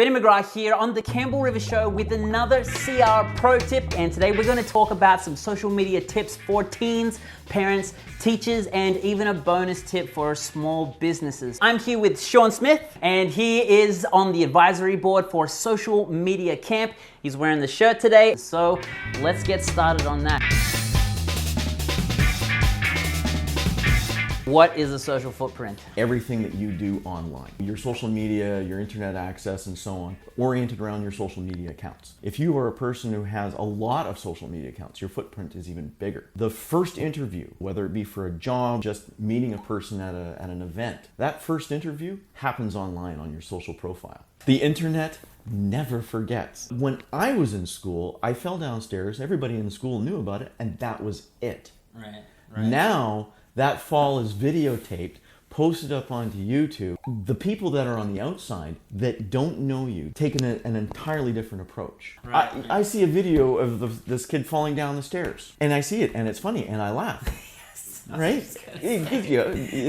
Benny McGrath here on the Campbell River Show with another CR Pro Tip, and today we're going to talk about some social media tips for teens, parents, teachers, and even a bonus tip for small businesses. I'm here with Sean Smith, and he is on the advisory board for Social Media Camp. He's wearing the shirt today, so let's get started on that. What is a social footprint? Everything that you do online, your social media, your internet access, and so on, oriented around your social media accounts. If you are a person who has a lot of social media accounts, your footprint is even bigger. The first interview, whether it be for a job, just meeting a person at an event, that first interview happens online on your social profile. The internet never forgets. When I was in school, I fell downstairs, everybody in the school knew about it, and that was it. Right. Now, that fall is videotaped, posted up onto YouTube. The people that are on the outside that don't know you take an entirely different approach. Right. I see a video of this kid falling down the stairs, and I see it, and it's funny, and I laugh. Yes, Right?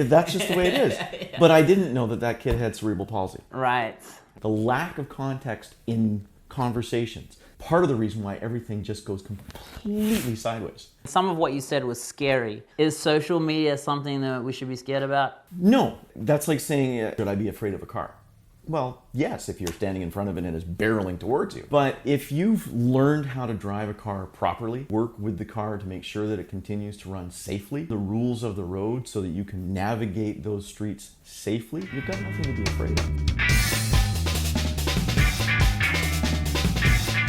That's just the way it is. Yeah. But I didn't know that kid had cerebral palsy. Right. The lack of context in conversations. Part of the reason why everything just goes completely sideways. Some of what you said was scary. Is social media something that we should be scared about? No. That's like saying, should I be afraid of a car? Well, yes, if you're standing in front of it and it's barreling towards you. But if you've learned how to drive a car properly, work with the car to make sure that it continues to run safely, the rules of the road so that you can navigate those streets safely, you've got nothing to be afraid of.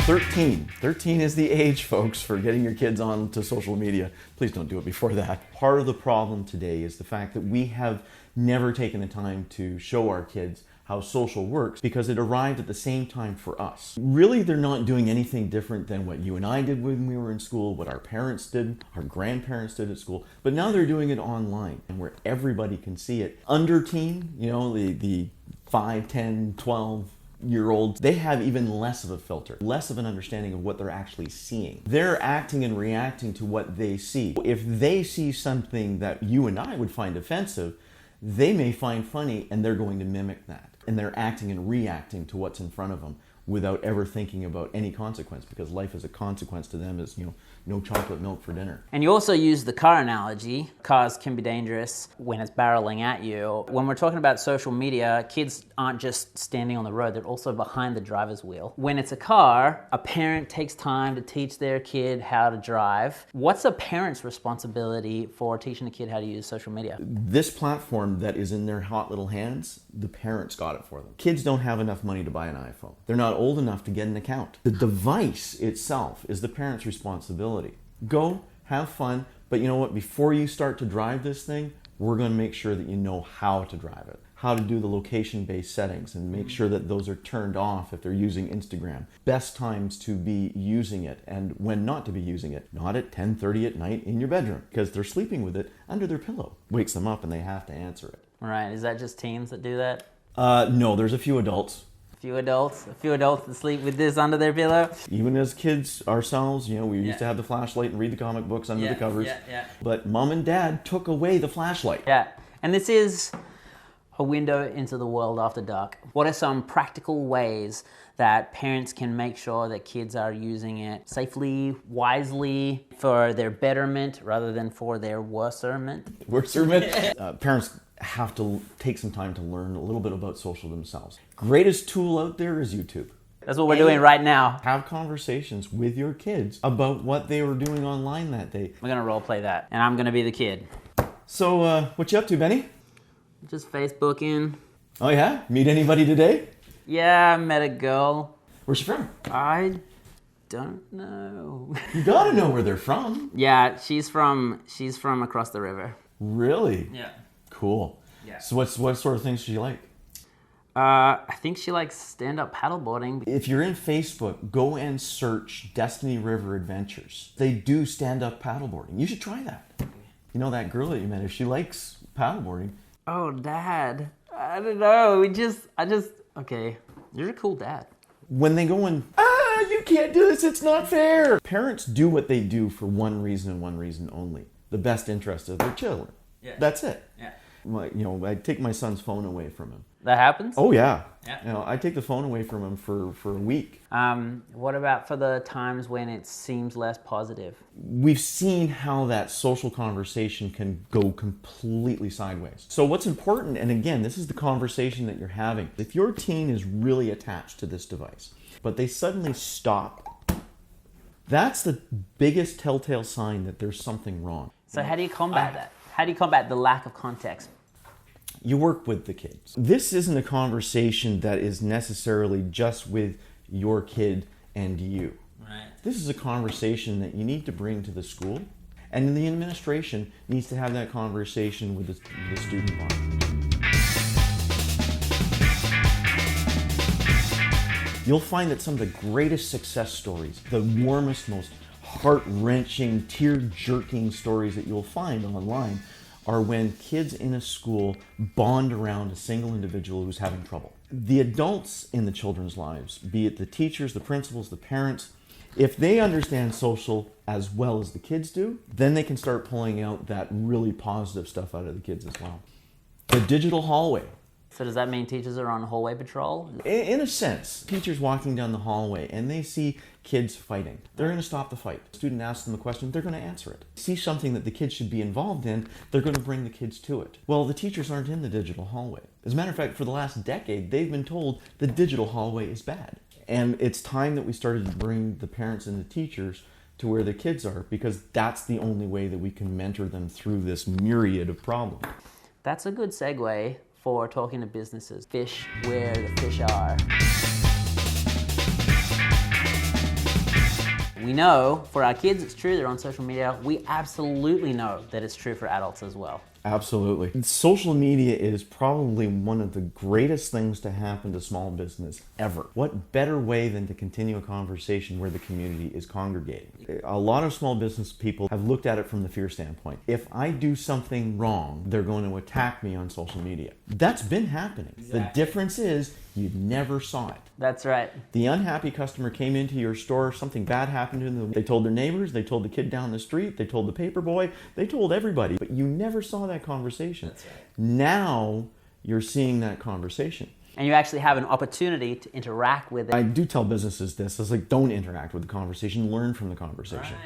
13 is the age, folks, for getting your kids on to social media. Please don't do it before that. Part of the problem today is the fact that we have never taken the time to show our kids how social works because it arrived at the same time for us. Really, they're not doing anything different than what you and I did when we were in school, what our parents did, our grandparents did at school, but now they're doing it online and where everybody can see it. Under teen, the 5, 10, 12-year-olds, they have even less of a filter, less of an understanding of what they're actually seeing. They're acting and reacting to what they see. If they see something that you and I would find offensive, they may find funny and they're going to mimic that. And they're acting and reacting to what's in front of them without ever thinking about any consequence, because life is a consequence to them is, no chocolate milk for dinner. And you also use the car analogy. Cars can be dangerous when it's barreling at you. When we're talking about social media, kids aren't just standing on the road, they're also behind the driver's wheel. When it's a car, a parent takes time to teach their kid how to drive. What's a parent's responsibility for teaching a kid how to use social media? This platform that is in their hot little hands, the parents got it for them. Kids don't have enough money to buy an iPhone. They're not old enough to get an account. The device itself is the parent's responsibility. Go, have fun, but you know what? Before you start to drive this thing, we're going to make sure that you know how to drive it, how to do the location-based settings, and make sure that those are turned off if they're using Instagram. Best times to be using it, and when not to be using it. Not at 10:30 at night in your bedroom, because they're sleeping with it under their pillow. Wakes them up and they have to answer it. Right, is that just teens that do that? No, there's a few adults. A few adults that sleep with this under their pillow. Even as kids ourselves, we used to have the flashlight and read the comic books under the covers. But mom and dad took away the flashlight. Yeah, and this is a window into the world after dark. What are some practical ways that parents can make sure that kids are using it safely, wisely, for their betterment rather than for their worserment? Parents have to take some time to learn a little bit about social themselves. Greatest tool out there is YouTube. That's what we're doing right now. Have conversations with your kids about what they were doing online that day. We're gonna role play that, and I'm gonna be the kid. So, what you up to, Benny? Just Facebooking. Oh yeah? Meet anybody today? Yeah, I met a girl. Where's she from? I don't know. You gotta know where they're from. Yeah, she's from across the river. Really? Yeah. Cool. Yeah. So what sort of things does she like? I think she likes stand-up paddleboarding. If you're in Facebook, go and search Destiny River Adventures. They do stand-up paddleboarding. You should try that. You know that girl that you met, if she likes paddleboarding. Oh, Dad. I don't know. Okay. You're a cool dad. When they go in, you can't do this, it's not fair. Parents do what they do for one reason and one reason only. The best interest of their children. Yeah. That's it. Yeah. I take my son's phone away from him. That happens? Oh yeah. Yeah. You know, I take the phone away from them for a week. What about for the times when it seems less positive? We've seen how that social conversation can go completely sideways. So what's important, and again, this is the conversation that you're having. If your teen is really attached to this device, but they suddenly stop, that's the biggest telltale sign that there's something wrong. So how do you combat that? How do you combat the lack of context? You work with the kids. This isn't a conversation that is necessarily just with your kid and you. Right. This is a conversation that you need to bring to the school, and the administration needs to have that conversation with the student body. You'll find that some of the greatest success stories, the warmest, most heart-wrenching, tear-jerking stories that you'll find online are when kids in a school bond around a single individual who's having trouble. The adults in the children's lives, be it the teachers, the principals, the parents, if they understand social as well as the kids do, then they can start pulling out that really positive stuff out of the kids as well. The digital hallway. So does that mean teachers are on hallway patrol? In a sense, teachers walking down the hallway and they see kids fighting. They're going to stop the fight. The student asks them a question, they're going to answer it. See something that the kids should be involved in, they're going to bring the kids to it. Well, the teachers aren't in the digital hallway. As a matter of fact, for the last decade, they've been told the digital hallway is bad. And it's time that we started to bring the parents and the teachers to where the kids are, because that's the only way that we can mentor them through this myriad of problems. That's a good segue for talking to businesses. Fish where the fish are. We know for our kids it's true, they're on social media. We absolutely know that it's true for adults as well. Absolutely. Social media is probably one of the greatest things to happen to small business ever. What better way than to continue a conversation where the community is congregating? A lot of small business people have looked at it from the fear standpoint. If I do something wrong, they're going to attack me on social media. That's been happening. Exactly. The difference is you never saw it. That's right. The unhappy customer came into your store, something bad happened to them. They told their neighbors, they told the kid down the street, they told the paper boy, they told everybody, but you never saw that conversation. That's right. Now you're seeing that conversation. And you actually have an opportunity to interact with it. I do tell businesses this, it's like, don't interact with the conversation, learn from the conversation,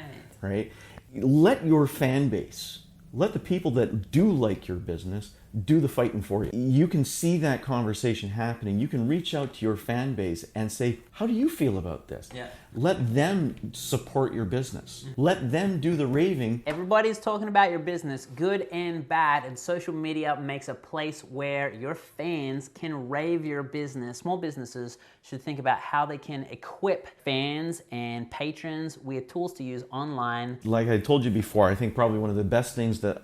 right? Let your fan base, let the people that do like your business do the fighting for you. You can see that conversation happening. You can reach out to your fan base and say, how do you feel about this? Yeah. Let them support your business. Let them do the raving. Everybody's talking about your business, good and bad, and social media makes a place where your fans can rave your business. Small businesses should think about how they can equip fans and patrons with tools to use online. Like I told you before, I think probably one of the best things that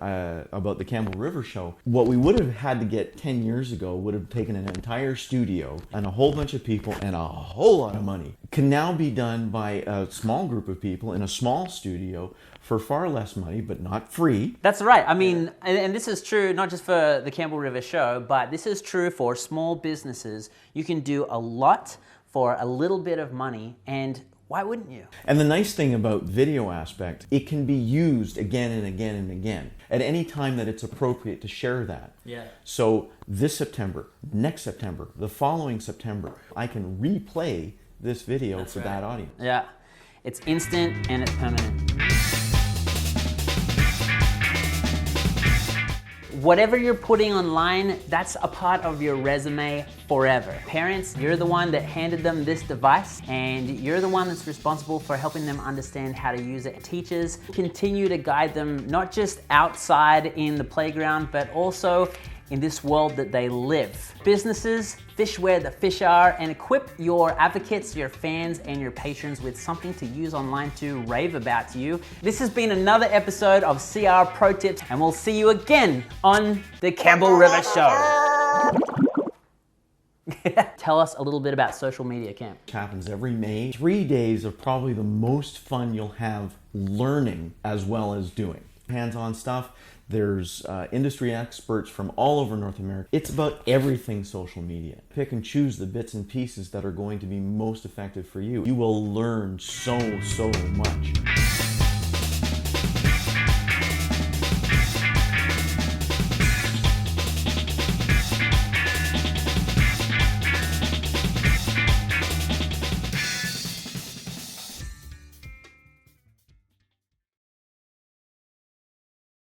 about the Campbell River Show, what we would have had to get 10 years ago would have taken an entire studio and a whole bunch of people and a whole lot of money, can now be done by a small group of people in a small studio for far less money, but not free. That's right. I mean, and this is true not just for the Campbell River Show, but this is true for small businesses. You can do a lot for a little bit of money, and why wouldn't you? And the nice thing about video aspect, it can be used again and again and again at any time that it's appropriate to share that. Yeah. So this September, next September, the following September, I can replay this video for that audience. Yeah. It's instant and it's permanent. Whatever you're putting online, that's a part of your resume forever. Parents, you're the one that handed them this device, and you're the one that's responsible for helping them understand how to use it. Teachers, continue to guide them not just outside in the playground, but also in this world that they live. Businesses, fish where the fish are, and equip your advocates, your fans, and your patrons with something to use online to rave about you. This has been another episode of CR Pro Tips, and we'll see you again on the Campbell River Show. Tell us a little bit about social media, Camp. It happens every May. 3 days of probably the most fun you'll have learning as well as doing. Hands-on stuff. There's industry experts from all over North America. It's about everything social media. Pick and choose the bits and pieces that are going to be most effective for you. You will learn so much.